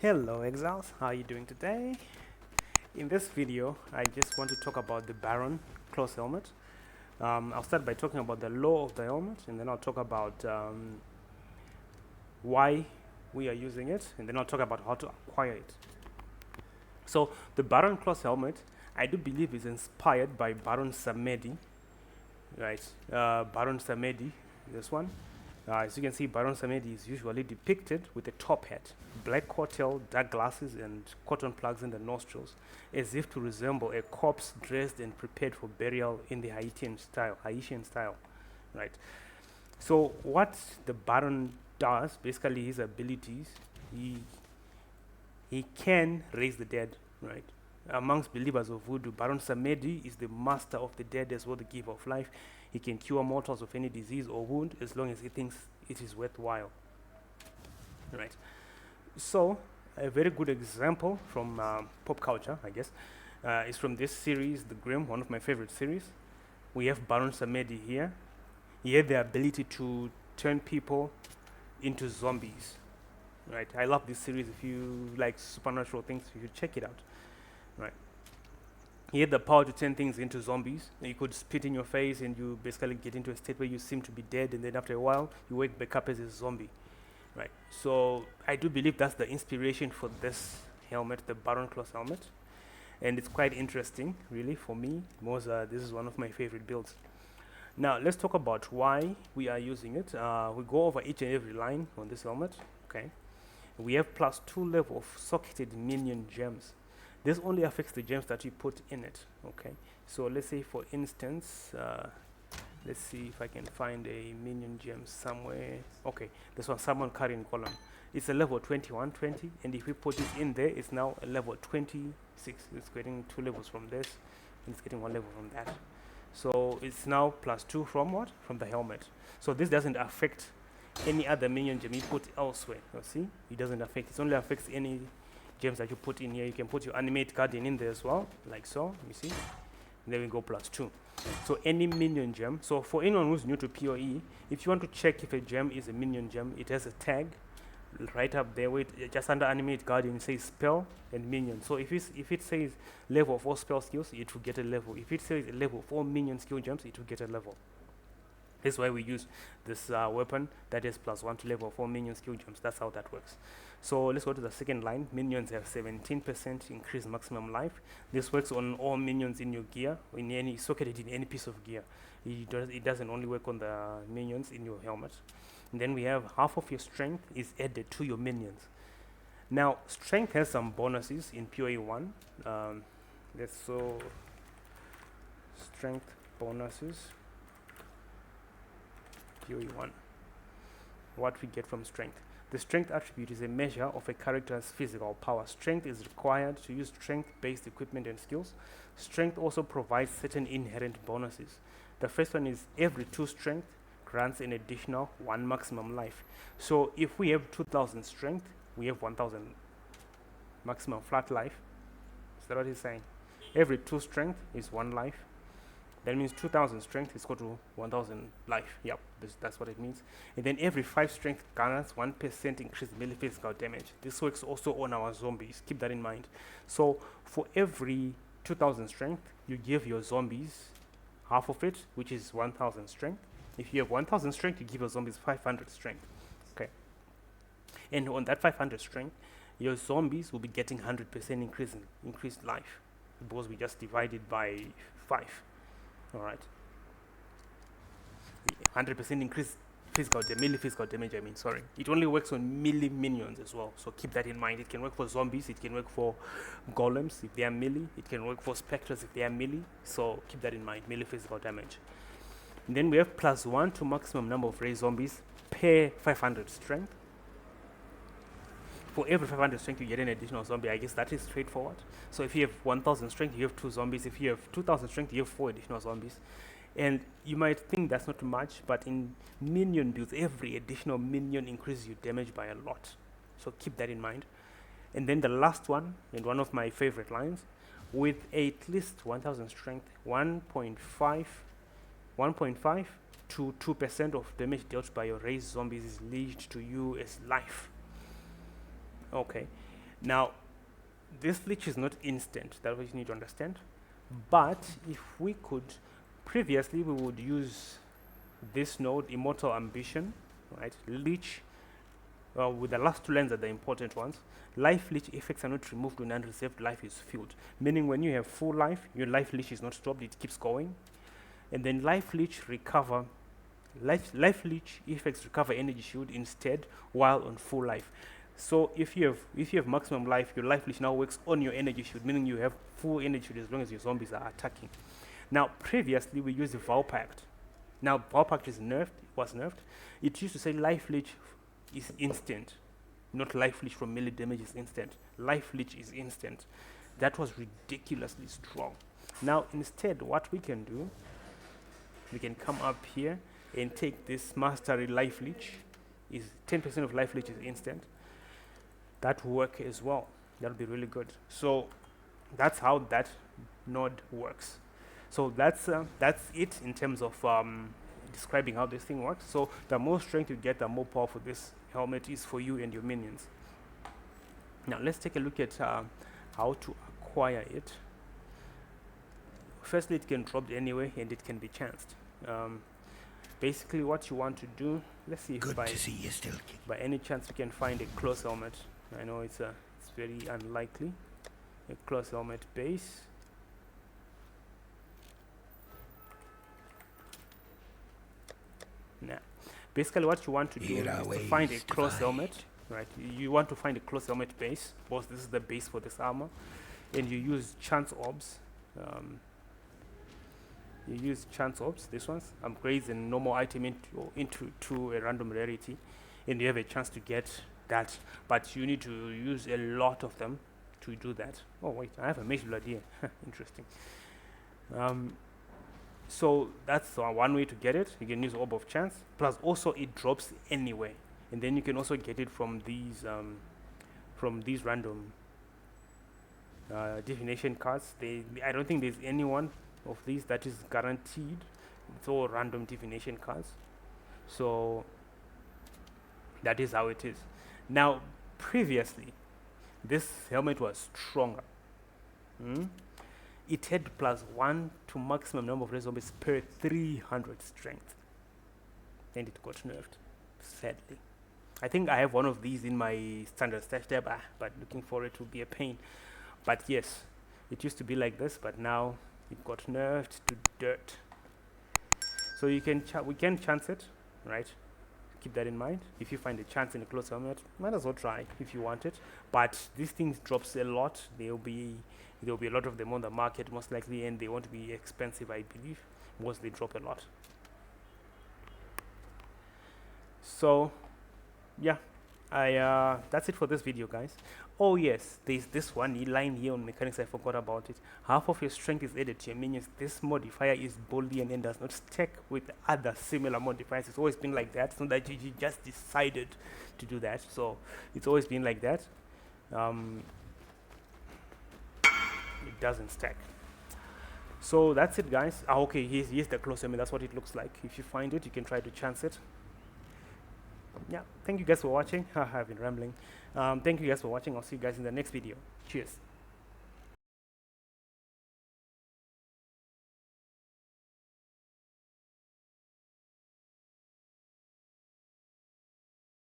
Hello Exiles, how are you doing today? In this video, I just want to talk about the Baron close helmet. I'll start by talking about the law of the helmet, and then I'll talk about why we are using it, and then I'll talk about how to acquire it. So the Baron close helmet, I do believe is inspired by Baron Samedi, right? Baron Samedi, this one. As you can see, Baron Samedi is usually depicted with a top hat, black coattail, dark glasses, and cotton plugs in the nostrils, as if to resemble a corpse dressed and prepared for burial in the Haitian style, right? So what the Baron does, basically his abilities, he can raise the dead, right? Amongst believers of voodoo, Baron Samedi is the master of the dead as well, the giver of life. He can cure mortals of any disease or wound as long as he thinks it is worthwhile, right? So, a very good example from pop culture, I guess, is from this series, The Grimm, one of my favorite series. We have Baron Samedi here. He had the ability to turn people into zombies, right? I love this series. If you like supernatural things, you should check it out, right? He had the power to turn things into zombies. You could spit in your face and you basically get into a state where you seem to be dead, and then after a while you wake back up as a zombie, right? So I do believe that's the inspiration for this helmet, the Baron Claws helmet, and it's quite interesting really for me. This is one of my favorite builds. Now let's talk about why we are using it. We go over each and every line on this helmet. Okay, we have +2 level of socketed minion gems. This only affects the gems that you put in it. Okay, so let's say for instance, let's see if I can find a minion gem somewhere. Okay, this one, Summon Carrying Column. It's a level 21, 20, and if we put it in there, it's now a level 26. It's getting 2 levels from this, and it's getting 1 level from that. So it's now +2 from what? From the helmet. So this doesn't affect any other minion gem you put elsewhere. You see, it doesn't affect. It only affects any gems that you put in here. You can put your animate guardian in there as well, like so. You see, and then we go +2. So any minion gem. So for anyone who's new to PoE, if you want to check if a gem is a minion gem, it has a tag right up there with just under animate guardian. It says spell and minion. So if it says level of all spell skills, it will get a level. If it says a level of all minion skill gems, it will get a level. That's why we use this weapon that is +1 to level 4 minion skill gems. That's how that works. So let's go to the second line. Minions have 17% increased maximum life. This works on all minions in your gear, in any socketed in any piece of gear. It doesn't only work on the minions in your helmet. And then we have half of your strength is added to your minions. Now, strength has some bonuses in PoE 1. Strength bonuses. PoE 1. What we get from strength. The strength attribute is a measure of a character's physical power. Strength is required to use strength-based equipment and skills. Strength also provides certain inherent bonuses. The first one is every 2 strength grants an additional 1 maximum life. So if we have 2000 strength, we have 1000 maximum flat life. Is that what he's saying? Every 2 strength is 1 life. That means 2000 strength is equal to 1000 life. Yep, that's what it means. And then every 5 strength garners 1% increased melee physical damage. This works also on our zombies. Keep that in mind. So for every 2000 strength, you give your zombies half of it, which is 1000 strength. If you have 1000 strength, you give your zombies 500 strength. Okay. And on that 500 strength, your zombies will be getting 100% increased life, because we just divided by 5. All right, 100% increased melee physical damage. I mean, sorry, it only works on melee minions as well. So keep that in mind. It can work for zombies. It can work for golems if they are melee. It can work for specters if they are melee. So keep that in mind. Melee physical damage. And then we have +1 to maximum number of raised zombies per 500 strength. For every 500 strength, you get an additional zombie. I guess that is straightforward. So if you have 1000 strength, you have 2 zombies. If you have 2000 strength, you have 4 additional zombies. And you might think that's not too much, but in minion builds, every additional minion increases your damage by a lot. So keep that in mind. And then the last one, and one of my favorite lines, with at least 1000 strength, 1.5 to 2% of damage dealt by your raised zombies is leached to you as life. Okay. Now, this leech is not instant. That's what you need to understand. But if we could, previously we would use this node, Immortal Ambition, right? Leech. With the last two lines are the important ones. Life leech effects are not removed when unreserved life is filled. Meaning when you have full life, your life leech is not stopped, it keeps going. And then life leech recover. Life leech effects recover energy shield instead while on full life. So if you have maximum life, your life leech now works on your energy shield, meaning you have full energy shield as long as your zombies are attacking. Now previously we used the Vow Pact. Now Vow Pact is was nerfed. It used to say life leech is instant, not life leech from melee damage is instant. Life leech is instant. That was ridiculously strong. Now instead, what we can do, we can come up here and take this mastery life leech. Is 10% of life leech is instant. That will work as well. That'll be really good. So that's how that node works. So that's it in terms of describing how this thing works. So the more strength you get, the more powerful this helmet is for you and your minions. Now let's take a look at how to acquire it. Firstly, it can drop anyway and it can be chanced. Basically what you want to do, let's see if by any chance we can find a close helmet. I know it's very unlikely. A close helmet base. Now, basically what you want to do is to find a close helmet, right? You want to find a close helmet base, because this is the base for this armor, and you use chance orbs. You use chance orbs, this one's upgrades and normal item into a random rarity, and you have a chance to get that, but you need to use a lot of them to do that. Oh wait, I have a mage blood here. Interesting. So that's one way to get it. You can use orb of chance, plus also it drops anyway, and then you can also get it from these random divination cards. I don't think there's any one of these that is guaranteed. It's all random divination cards. So that is how it is. Now previously this helmet was stronger. It had +1 to maximum number of red zombies per 300 strength, and it got nerfed, sadly. I think I have one of these in my standard stash tab, but looking for it will be a pain. But yes, it used to be like this, but now it got nerfed to dirt. So we can chance it, right? Keep that in mind. If you find a chance in a close helmet, might as well try if you want it. But these things drops a lot. There'll be a lot of them on the market most likely, and they won't be expensive, I believe, because they drop a lot. So yeah, that's it for this video, guys. Oh yes, there's this one line here on mechanics, I forgot about it. Half of your strength is added to your minions. This modifier is Boolean and does not stack with other similar modifiers. It's always been like that. It's not that you just decided to do that. So it's always been like that. It doesn't stack. So that's it, guys. Okay, here's the close helmet. That's what it looks like. If you find it, you can try to chance it. Yeah, thank you guys for watching. I've been rambling. Thank you guys for watching. I'll see you guys in the next video. Cheers.